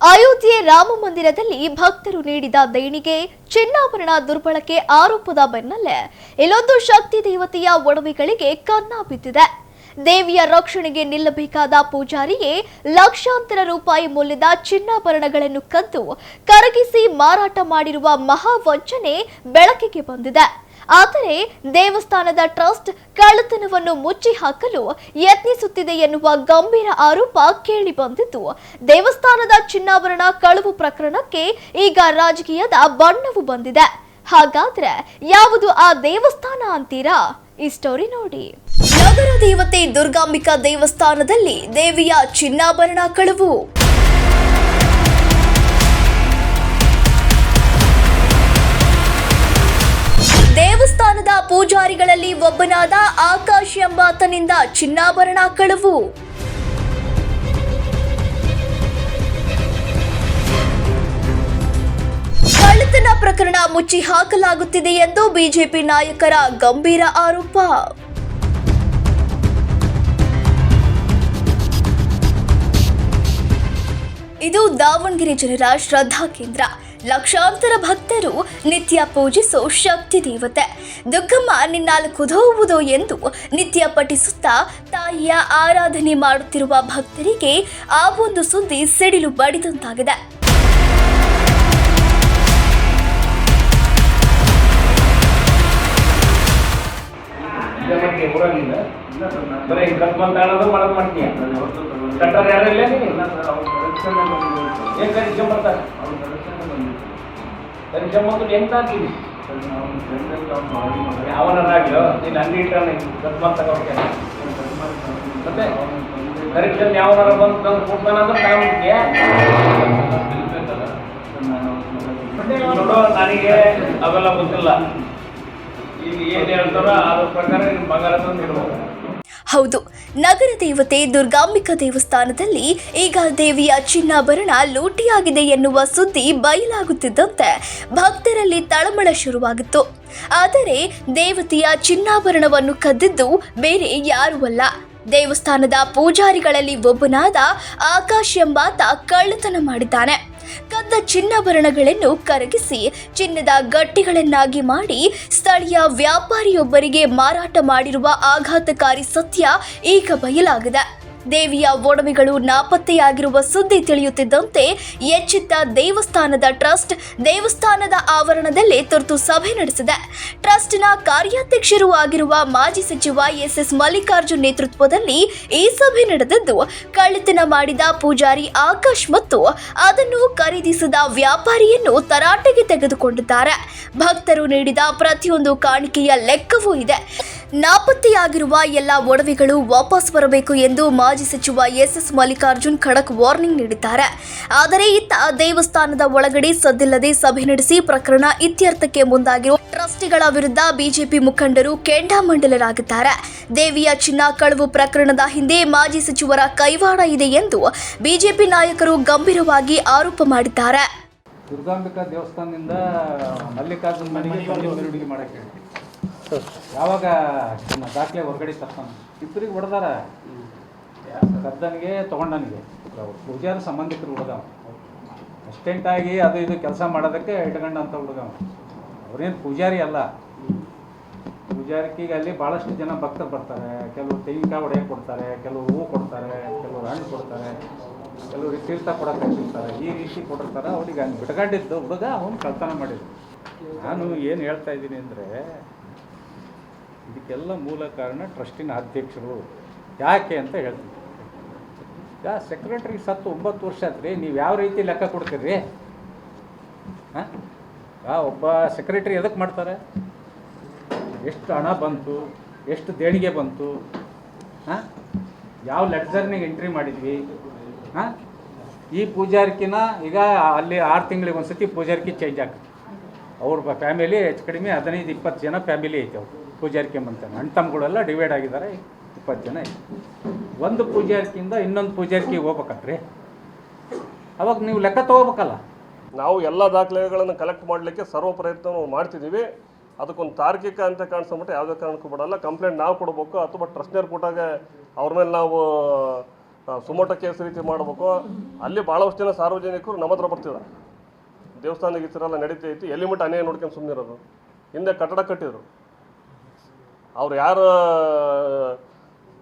ಅಯೋಧ್ಯೆ ರಾಮ ಮಂದಿರದಲ್ಲಿ ಭಕ್ತರು ನೀಡಿದ ದೇಣಿಗೆ ಚಿನ್ನಾಭರಣ ದುರ್ಬಳಕೆ ಆರೋಪದ ಬೆನ್ನಲ್ಲೇ ಇಲ್ಲೊಂದು ಶಕ್ತಿ ದೇವತೆಯ ಒಡವೆಗಳಿಗೆ ಕನ್ನ ಬಿದ್ದಿದೆ. ದೇವಿಯ ರಕ್ಷಣೆಗೆ ನಿಲ್ಲಬೇಕಾದ ಪೂಜಾರಿಗೆ ಲಕ್ಷಾಂತರ ರೂಪಾಯಿ ಮೌಲ್ಯದ ಚಿನ್ನಾಭರಣಗಳನ್ನು ಕದ್ದು ಕರಗಿಸಿ ಮಾರಾಟ ಮಾಡಿರುವ ಮಹಾವಂಚನೆ ಬೆಳಕಿಗೆ ಬಂದಿದೆ. ಆದರೆ ದೇವಸ್ಥಾನದ ಟ್ರಸ್ಟ್ ಕಳ್ಳತನವನ್ನು ಮುಚ್ಚಿ ಹಾಕಲು ಯತ್ನಿಸುತ್ತಿದೆ ಎನ್ನುವ ಗಂಭೀರ ಆರೋಪ ಕೇಳಿ ಬಂದಿದ್ದು, ದೇವಸ್ಥಾನದ ಚಿನ್ನಾಭರಣ ಕಳವು ಪ್ರಕರಣಕ್ಕೆ ಈಗ ರಾಜಕೀಯದ ಬಣ್ಣವು ಬಂದಿದೆ. ಹಾಗಾದ್ರೆ ಯಾವುದು ಆ ದೇವಸ್ಥಾನ ಅಂತೀರಾ? ಈ ಸ್ಟೋರಿ ನೋಡಿ. ನಗರ ದೇವತೆ ದುರ್ಗಾಂಬಿಕಾ ದೇವಸ್ಥಾನದಲ್ಲಿ ದೇವಿಯ ಚಿನ್ನಾಭರಣ ಕಳವು. ದೇವಸ್ಥಾನದ ಪೂಜಾರಿಗಳಲ್ಲಿ ಒಬ್ಬನಾದ ಆಕಾಶ್ ಎಂಬಾತನಿಂದ ಚಿನ್ನಾಭರಣ ಕಳವು. ಕಳ್ಳತನ ಪ್ರಕರಣ ಮುಚ್ಚಿ ಹಾಕಲಾಗುತ್ತಿದೆ ಎಂದು ಬಿಜೆಪಿ ನಾಯಕರ ಗಂಭೀರ ಆರೋಪ. ಇದು ದಾವಣಗೆರೆ ಜನರ ಶ್ರದ್ಧಾ ಕೇಂದ್ರ. ಲಕ್ಷಾಂತರ ಭಕ್ತರು ನಿತ್ಯ ಪೂಜಿಸೋ ಶಕ್ತಿ ದೇವತೆ ದುರ್ಗಮ್ಮ ನಿನ್ನಾಲು ಕುದೋವುದೋ ಎಂದು ನಿತ್ಯ ಪಠಿಸುತ್ತಾ ತಾಯಿಯ ಆರಾಧನೆ ಮಾಡುತ್ತಿರುವ ಭಕ್ತರಿಗೆ ಆ ಒಂದು ಸುದ್ದಿ ಸಿಡಿಲು ಬಡಿದಂತಾಗಿದೆ. ಯಾವನಾಗ್ಲೋ ನೀನು ಅಂಗಡಿ ಇಟ್ಟಾನೆ ಕಸ್ಮಾತ್ ತಗೋಕೆ ಮತ್ತೆ ಕರೆಕ್ಷನ್ ಯಾವನಾರ ಬಂದು ಕೊಡ್ತಾನಂದ್ರೆ ನೋಡೋ ನನಗೆ ಅವೆಲ್ಲ ಗೊತ್ತಿಲ್ಲ. ಈಗ ಏನ್ ಹೇಳ್ತಾರೋ ಅದ್ರ ಪ್ರಕಾರ ನಿಮ್ ಬಂಗಾರ ತಂದು ಇಡ್ಬೋದು. ಹೌದು, ನಗರ ದೇವತೆ ದುರ್ಗಾಂಬಿಕಾ ದೇವಸ್ಥಾನದಲ್ಲಿ ಈಗ ದೇವಿಯ ಚಿನ್ನಾಭರಣ ಲೂಟಿಯಾಗಿದೆ ಎನ್ನುವ ಸುದ್ದಿ ಬಯಲಾಗುತ್ತಿದ್ದಂತೆ ಭಕ್ತರಲ್ಲಿ ತಳಮಳ ಶುರುವಾಗಿತ್ತು. ಆದರೆ ದೇವತೆಯ ಚಿನ್ನಾಭರಣವನ್ನು ಕದ್ದಿದ್ದು ಬೇರೆ ಯಾರೂ ಅಲ್ಲ, ದೇವಸ್ಥಾನದ ಪೂಜಾರಿಗಳಲ್ಲಿ ಒಬ್ಬನಾದ ಆಕಾಶ್ ಎಂಬಾತ ಕಳ್ಳತನ ಮಾಡಿದ್ದಾನೆ. ಕದ್ದ ಚಿನ್ನಾಭರಣಗಳನ್ನು ಕರಗಿಸಿ ಚಿನ್ನದ ಗಟ್ಟಿಗಳನ್ನಾಗಿ ಮಾಡಿ ಸ್ಥಳೀಯ ವ್ಯಾಪಾರಿಯೊಬ್ಬರಿಗೆ ಮಾರಾಟ ಮಾಡಿರುವ ಆಘಾತಕಾರಿ ಸತ್ಯ ಈಗ ಬಯಲಾಗಿದೆ. ದೇವಿಯ ಒಡವೆಗಳು ನಾಪತ್ತೆಯಾಗಿರುವ ಸುದ್ದಿ ತಿಳಿಯುತ್ತಿದ್ದಂತೆ ಎಚ್ಚೆತ್ತ ದೇವಸ್ಥಾನದ ಟ್ರಸ್ಟ್ ದೇವಸ್ಥಾನದ ಆವರಣದಲ್ಲೇ ತುರ್ತು ಸಭೆ ನಡೆಸಿದೆ. ಟ್ರಸ್ಟ್ನ ಕಾರ್ಯಾಧ್ಯಕ್ಷರೂ ಆಗಿರುವ ಮಾಜಿ ಸಚಿವ ಎಸ್ ಮಲ್ಲಿಕಾರ್ಜುನ್ ನೇತೃತ್ವದಲ್ಲಿ ಈ ಸಭೆ ನಡೆದಿದ್ದು, ಕಳ್ಳತನ ಮಾಡಿದ ಪೂಜಾರಿ ಆಕಾಶ್ ಮತ್ತು ಅದನ್ನು ಖರೀದಿಸಿದ ವ್ಯಾಪಾರಿಯನ್ನು ತರಾಟೆಗೆ ತೆಗೆದುಕೊಂಡಿದ್ದಾರೆ. ಭಕ್ತರು ನೀಡಿದ ಪ್ರತಿಯೊಂದು ಕಾಣಿಕೆಯ ಲೆಕ್ಕವೂ ಇದೆ. ನಾಪತ್ತೆಯಾಗಿರುವ ಎಲ್ಲ ಒಡವೆಗಳು ವಾಪಸ್ ಬರಬೇಕು ಎಂದು ಮಾಜಿ ಸಚಿವ ಎಸ್ ಮಲ್ಲಿಕಾರ್ಜುನ್ ಖಡಕ್ ವಾರ್ನಿಂಗ್ ನೀಡಿದ್ದಾರೆ. ಆದರೆ ಇತ್ತ ದೇವಸ್ಥಾನದ ಒಳಗಡೆ ಸದ್ದಿಲ್ಲದೆ ಸಭೆ ನಡೆಸಿ ಪ್ರಕರಣ ಇತ್ಯರ್ಥಕ್ಕೆ ಮುಂದಾಗಿರುವ ಟ್ರಸ್ಟಿಗಳ ವಿರುದ್ಧ ಬಿಜೆಪಿ ಮುಖಂಡರು ಕೆಂಡಾಮಂಡಲರಾಗಿದ್ದಾರೆ. ದೇವಿಯ ಚಿನ್ನ ಕಳವು ಪ್ರಕರಣದ ಹಿಂದೆ ಮಾಜಿ ಸಚಿವರ ಕೈವಾಡ ಇದೆ ಎಂದು ಬಿಜೆಪಿ ನಾಯಕರು ಗಂಭೀರವಾಗಿ ಆರೋಪ ಮಾಡಿದ್ದಾರೆ. ದುರ್ಗಾಂಬಿಕಾ ದೇವಸ್ಥಾನದಿಂದ ಮಲ್ಲಿಕಾರ್ಜುನ್ ಮನೆಗೆ ಮೆರವಣಿಗೆ ಮಾಡಕ್ಕೆ ಯಾವಾಗ ದಾಖಲೆ ಹೊರಗಡೆ ತರ್ತಾನೆ ಇಬ್ಬರಿಗೆ ಹೊಡೆದಾರ. ಕದ್ದನಿಗೆ ತೊಗೊಂಡನಿಗೆ ಪೂಜಾರಿ ಸಂಬಂಧಿಕರು ಹುಡುಗವ, ಅಸ್ಟೆಂಟ್ ಆಗಿ ಅದು ಇದು ಕೆಲಸ ಮಾಡೋದಕ್ಕೆ ಇಟ್ಕೊಂಡ ಅಂತ ಹುಡುಗವ. ಅವ್ರೇನು ಪೂಜಾರಿ ಅಲ್ಲ. ಪೂಜಾರಿಕಿಗೆ ಅಲ್ಲಿ ಭಾಳಷ್ಟು ಜನ ಭಕ್ತರು ಬರ್ತಾರೆ. ಕೆಲವರು ತೆಂಗಿನಕಾಯಿ ಹೊಡೆಯಕ್ಕೆ ಕೊಡ್ತಾರೆ, ಕೆಲವರು ಹೂವು ಕೊಡ್ತಾರೆ, ಕೆಲವರು ಹಣ್ಣು ಕೊಡ್ತಾರೆ, ಕೆಲವರು ತೀರ್ಥ ಕೊಡೋಕೆ ಕೊಡ್ತಾರೆ. ಈ ರೀತಿ ಕೊಟ್ಟಿರ್ತಾರೆ. ಅವ್ರಿಗೆ ಹಂಗೆ ಬಿಟ್ಕೊಂಡಿದ್ದು ಹುಡುಗ ಅವನು ಕಳ್ತನ ಮಾಡಿದ್ರು. ನಾನು ಏನು ಹೇಳ್ತಾ ಇದ್ದೀನಿ ಅಂದರೆ, ಇದಕ್ಕೆಲ್ಲ ಮೂಲ ಕಾರಣ ಟ್ರಸ್ಟಿನ ಅಧ್ಯಕ್ಷರು. ಯಾಕೆ ಅಂತ ಹೇಳ್ತೀನಿ. ಈಗ ಸೆಕ್ರೆಟ್ರಿ ಸತ್ತು 9 ವರ್ಷ ಆತ್ರಿ. ನೀವು ಯಾವ ರೀತಿ ಲೆಕ್ಕ ಕೊಡ್ತೀರಿ? ಹಾಂ, ಒಬ್ಬ ಸೆಕ್ರೆಟ್ರಿ ಎದಕ್ಕೆ ಮಾಡ್ತಾರೆ? ಎಷ್ಟು ಹಣ ಬಂತು, ಎಷ್ಟು ದೇಣಿಗೆ ಬಂತು, ಹಾಂ, ಯಾವ ಲೆಡ್ಜರ್ನಿಗೆ ಎಂಟ್ರಿ ಮಾಡಿದ್ವಿ, ಹಾಂ. ಈ ಪೂಜಾರಿಕಿನ ಈಗ ಅಲ್ಲಿ 6 ತಿಂಗಳಿಗೆ ಒಂದು ಸತಿ ಪೂಜಾರಿಕೆ ಚೇಂಜ್ ಆಗ್ತದೆ. ಅವ್ರ ಫ್ಯಾಮಿಲಿ ಹೆಚ್ಚು ಕಡಿಮೆ 15-20 ಜನ ಫ್ಯಾಮಿಲಿ ಐತೆ. ಅವ್ರು ಪೂಜಾರಿಕೆ ಅಂತಾನೆ ಅಣ್ಣ ತಮ್ಮಗಳೆಲ್ಲ ಡಿವೈಡ್ ಆಗಿದ್ದಾರೆ. 20 ಜನ ಐತೆ. ಒಂದು ಪೂಜಾರಿಕೆಯಿಂದ ಇನ್ನೊಂದು ಪೂಜಾರಿಕೆಗೆ ಹೋಗ್ಬೇಕಲ್ರಿ. ಅವಾಗ ನೀವು ಲೆಕ್ಕ ತೊಗೋಬೇಕಲ್ಲ. ನಾವು ಎಲ್ಲ ದಾಖಲೆಗಳನ್ನು ಕಲೆಕ್ಟ್ ಮಾಡಲಿಕ್ಕೆ ಸರ್ವ ಪ್ರಯತ್ನ ಮಾಡ್ತಿದ್ದೀವಿ. ಅದಕ್ಕೊಂದು ತಾರ್ಕಿಕ ಅಂತ ಕಾಣಿಸ್ಕೊಂಬಿಟ್ಟು ಯಾವುದೇ ಕಾರಣಕ್ಕೂ ಬಿಡಲ್ಲ. ಕಂಪ್ಲೇಂಟ್ ನಾವು ಕೊಡಬೇಕು ಅಥವಾ ಟ್ರಸ್ಟ್ನವ್ರು ಕೊಟ್ಟಾಗ ಅವ್ರ ಮೇಲೆ ನಾವು ಸುಮೋಟ ಕೇಸ್ ರೀತಿ ಮಾಡಬೇಕು. ಅಲ್ಲಿ ಭಾಳಷ್ಟು ಜನ ಸಾರ್ವಜನಿಕರು ನಮ್ಮ ಹತ್ರ ಬರ್ತಿದ್ದಾರೆ. ದೇವಸ್ಥಾನಕ್ಕೆ ಈ ಥರ ಎಲ್ಲ ನಡೀತೈತಿ, ಎಲ್ಲಿ ಮಟ್ಟ ಅನ್ಯಾಯ ನೋಡ್ಕೊಂಡು ಸುಮ್ಮನಿರೋದು. ಹಿಂದೆ ಕಟ್ಟಡ ಕಟ್ಟಿದ್ರು, ಅವ್ರು ಯಾರು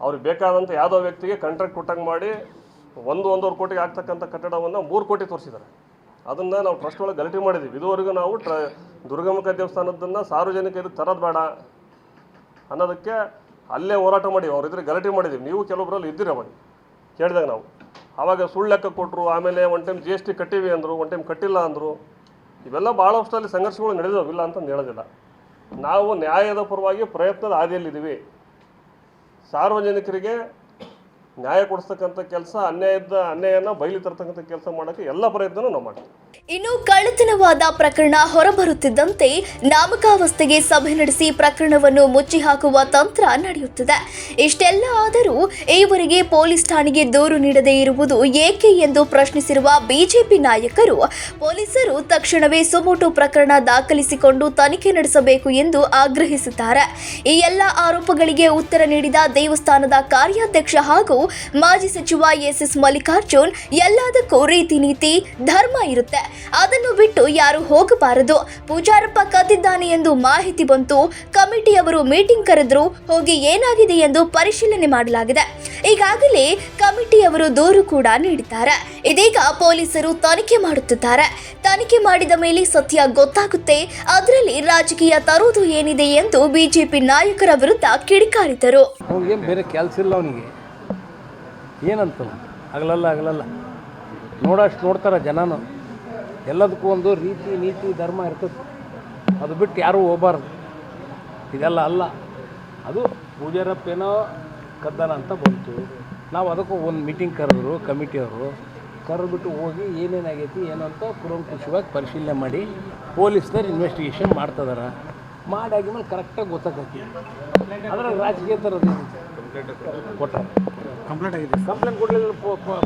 ಅವ್ರಿಗೆ ಬೇಕಾದಂಥ ಯಾವುದೋ ವ್ಯಕ್ತಿಗೆ ಕಾಂಟ್ರಾಕ್ಟ್ ಕೊಟ್ಟಂಗೆ ಮಾಡಿ 1-1.5 ಕೋಟಿಗೆ ಆಗ್ತಕ್ಕಂಥ ಕಟ್ಟಡವನ್ನು 3 ಕೋಟಿ ತೋರಿಸಿದ್ದಾರೆ. ಅದನ್ನು ನಾವು ಟ್ರಸ್ಟ್ ಒಳಗೆ ಗಲಾಟೆ ಮಾಡಿದ್ದೀವಿ. ಇದುವರೆಗೂ ನಾವು ದುರ್ಗಾಂಬಿಕಾ ದೇವಸ್ಥಾನದನ್ನು ಸಾರ್ವಜನಿಕರಿಗೆ ತರೋದು ಬೇಡ ಅನ್ನೋದಕ್ಕೆ ಅಲ್ಲೇ ಹೋರಾಟ ಮಾಡಿ ಅವ್ರ ಗಲಾಟೆ ಮಾಡಿದ್ದೀವಿ. ನೀವು ಕೆಲವೊಬ್ಬರಲ್ಲಿ ಇದ್ದೀರಿ ಅವಾಗ ಕೇಳಿದಾಗ ನಾವು ಆವಾಗ ಸುಳ್ಳು ಲೆಕ್ಕ ಕೊಟ್ಟರು. ಆಮೇಲೆ ಒಂದು ಟೈಮ್ GST ಕಟ್ಟಿವಿ ಅಂದರು, ಒಂದು ಟೈಮ್ ಕಟ್ಟಿಲ್ಲ ಅಂದರು. ಇವೆಲ್ಲ ಭಾಳಷ್ಟಲ್ಲಿ ಸಂಘರ್ಷಗಳು ನಡೆದಿಲ್ಲ ಅಂತಂದು ಹೇಳೋದಿಲ್ಲ. ನಾವು ನ್ಯಾಯದ ಪರವಾಗಿ ಪ್ರಯತ್ನದ ಹಾದಿಯಲ್ಲಿದ್ದೀವಿ. ಸಾರ್ವಜನಿಕರಿಗೆ ನ್ಯಾಯ ಕೊಡಿಸ್ತಕ್ಕಂಥ ಕೆಲಸ, ಅನ್ಯಾಯನ ಬಯಲು ತರ್ತಕ್ಕಂಥ ಕೆಲಸ ಮಾಡೋಕ್ಕೆ ಎಲ್ಲ ಪ್ರಯತ್ನನೂ ನಾವು ಮಾಡ್ತೀವಿ. ಇನ್ನು ಕಳ್ಳತನವಾದ ಪ್ರಕರಣ ಹೊರಬರುತ್ತಿದ್ದಂತೆ ನಾಮಕಾವಸ್ಥೆಗೆ ಸಭೆ ನಡೆಸಿ ಪ್ರಕರಣವನ್ನು ಮುಚ್ಚಿ ಹಾಕುವ ತಂತ್ರ ನಡೆಯುತ್ತಿದೆ. ಇಷ್ಟೆಲ್ಲ ಆದರೂ ಈವರೆಗೆ ಪೊಲೀಸ್ ಠಾಣೆಗೆ ದೂರು ನೀಡದೇ ಇರುವುದು ಏಕೆ ಎಂದು ಪ್ರಶ್ನಿಸಿರುವ ಬಿಜೆಪಿ ನಾಯಕರು ಪೊಲೀಸರು ತಕ್ಷಣವೇ ಸುಮೋಟೋ ಪ್ರಕರಣ ದಾಖಲಿಸಿಕೊಂಡು ತನಿಖೆ ನಡೆಸಬೇಕು ಎಂದು ಆಗ್ರಹಿಸಿದ್ದಾರೆ. ಈ ಎಲ್ಲ ಆರೋಪಗಳಿಗೆ ಉತ್ತರ ನೀಡಿದ ದೇವಸ್ಥಾನದ ಕಾರ್ಯಾಧ್ಯಕ್ಷ ಹಾಗೂ ಮಾಜಿ ಸಚಿವ ಎಸ್ ಮಲ್ಲಿಕಾರ್ಜುನ್, ಎಲ್ಲದಕ್ಕೂ ರೀತಿ ನೀತಿ ಧರ್ಮ ಇರುತ್ತೆ, ಅದನ್ನು ಬಿಟ್ಟು ಯಾರು ಹೋಗಬಾರದು. ಪೂಜಾರಪ್ಪ ಕದ್ದಿದ್ದಾನೆ ಎಂದು ಮಾಹಿತಿ ಬಂತು, ಕಮಿಟಿಯವರು ಮೀಟಿಂಗ್ ಕರೆದ್ರು, ಹೋಗಿ ಏನಾಗಿದೆ ಎಂದು ಪರಿಶೀಲನೆ ಮಾಡಲಾಗಿದೆ. ಈಗಾಗಲೇ ಕಮಿಟಿಯವರು ದೂರು ಕೂಡ ನೀಡಿದ್ದಾರೆ. ಇದೀಗ ಪೊಲೀಸರು ತನಿಖೆ ಮಾಡುತ್ತಿದ್ದಾರೆ. ತನಿಖೆ ಮಾಡಿದ ಮೇಲೆ ಸತ್ಯ ಗೊತ್ತಾಗುತ್ತೆ, ಅದರಲ್ಲಿ ರಾಜಕೀಯ ತರುವುದು ಏನಿದೆ ಎಂದು ಬಿಜೆಪಿ ನಾಯಕರ ವಿರುದ್ಧ ಕಿಡಿಕಾರಿದರು. ಅವ್ನಿಗೆ ಬೇರೆ ಕೆಲಸ ಇಲ್ಲ, ಅವನಿಗೆ ಏನಂತ ಆಗಲಲ್ಲ ನೋಡೋಷ್ಟು ನೋಡ್ತಾರೆ ಜನನು. ಎಲ್ಲದಕ್ಕೂ ಒಂದು ರೀತಿ ನೀತಿ ಧರ್ಮ ಇರ್ತದೆ, ಅದು ಬಿಟ್ಟು ಯಾರೂ ಹೋಗಬಾರ್ದು. ಇದೆಲ್ಲ ಅಲ್ಲ, ಅದು ಪೂಜಾರಪ್ಪ ಏನೋ ಕದ್ದಾನ ಅಂತ ಬಂತು. ನಾವು ಅದಕ್ಕೂ ಒಂದು ಮೀಟಿಂಗ್ ಕರೆದ್ರು, ಕಮಿಟಿಯವರು ಕರೆದ್ಬಿಟ್ಟು ಹೋಗಿ ಏನೇನಾಗೈತಿ ಏನು ಅಂತ ಕುರುಂಕುಷವಾಗಿ ಪರಿಶೀಲನೆ ಮಾಡಿ ಪೊಲೀಸ್ನವ್ರು ಇನ್ವೆಸ್ಟಿಗೇಷನ್ ಮಾಡ್ತಿದಾರೆ. ಮಾಡಾಗಿದ್ಮೇಲೆ ಕರೆಕ್ಟಾಗಿ ಗೊತ್ತಾಗೈತಿ. ಅದ್ರಾಗ ರಾಜಕೀಯ ಥರದ್ದು ಕೊಟ್ಟರೆ ಕಂಪ್ಲೇಂಟ್ ಆಗಿದೆ. ಕಂಪ್ಲೇಂಟ್ ಕೊಡಲಿಲ್ಲ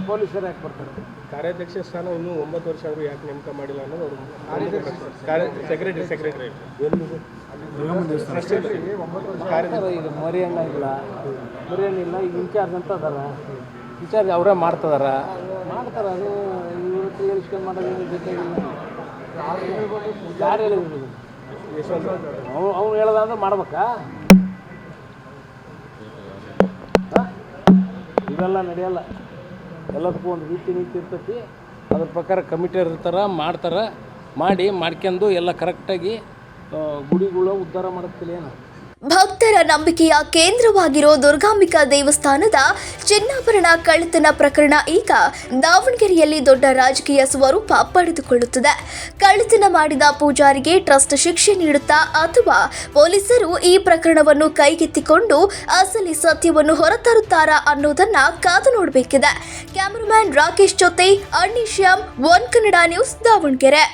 ಪೊಲೀಸರು ಯಾಕೆ ಬರ್ತಾರೆ? ಕಾರ್ಯಾಧ್ಯಕ್ಷ ಸ್ಥಾನ ಇನ್ನೂ 9 ವರ್ಷ ಆದರೂ ಯಾಕೆ ನೇಮಕ ಮಾಡಿಲ್ಲ ಅನ್ನೋದು ಸೆಕ್ರೆಟರಿ ಈಗ ಮರಿಯಣ್ಣ ಇಲ್ಲ, ಈಗ ಇನ್ಚಾರ್ಜ್ ಅಂತ ಅದಾರ. ಇನ್ಚಾರ್ಜ್ ಅವರೇ ಮಾಡ್ತಾರೆ. ಅದು ಇವತ್ತು ಹೇಳಿಸ್ಕೊಂಡು ಮಾಡೋದು ಬೇಕಾಗಿಲ್ಲ. ಯಾರು ಹೇಳಿದ್ರು? ಅವ್ನು ಹೇಳ್ದ ಅಂದ್ರೆ ಮಾಡ್ಬೇಕಾ? ಇವೆಲ್ಲ ನಡೆಯಲ್ಲ. ಎಲ್ಲದಕ್ಕೂ ಒಂದು ರೀತಿ ನೀತಿ ಇರ್ತೈತಿ. ಅದ್ರ ಪ್ರಕಾರ ಕಮಿಟಿಯವ್ರು ಇರ್ತಾರೆ, ಮಾಡ್ಕೊಂಡು ಎಲ್ಲ ಕರೆಕ್ಟಾಗಿ ಗುಡಿಗಳು ಉದ್ಧಾರ ಮಾಡುತ್ತಿಲ್ಲ. ಏನು ಭಕ್ತರ ನಂಬಿಕೆಯ ಕೇಂದ್ರವಾಗಿರೋ ದುರ್ಗಾಂಬಿಕಾ ದೇವಸ್ಥಾನದ ಚಿನ್ನಾಭರಣ ಕಳ್ಳತನ ಪ್ರಕರಣ ಈಗ ದಾವಣಗೆರೆಯಲ್ಲಿ ದೊಡ್ಡ ರಾಜಕೀಯ ಸ್ವರೂಪ ಪಡೆದುಕೊಳ್ಳುತ್ತದೆ. ಕಳ್ಳತನ ಮಾಡಿದ ಪೂಜಾರಿಗೆ ಟ್ರಸ್ಟ್ ಶಿಕ್ಷೆ ನೀಡುತ್ತಾ ಅಥವಾ ಪೊಲೀಸರು ಈ ಪ್ರಕರಣವನ್ನು ಕೈಗೆತ್ತಿಕೊಂಡು ಅಸಲಿ ಸತ್ಯವನ್ನು ಹೊರತರುತ್ತಾರಾ ಅನ್ನೋದನ್ನ ಕಾದು ನೋಡಬೇಕಿದೆ. ಕ್ಯಾಮರಾಮನ್ ರಾಕೇಶ್ ಜೊತೆ ಅಣ್ಣಿ ಶ್ಯಾಮ್, ಒನ್ ಕನ್ನಡ ನ್ಯೂಸ್, ದಾವಣಗೆರೆ.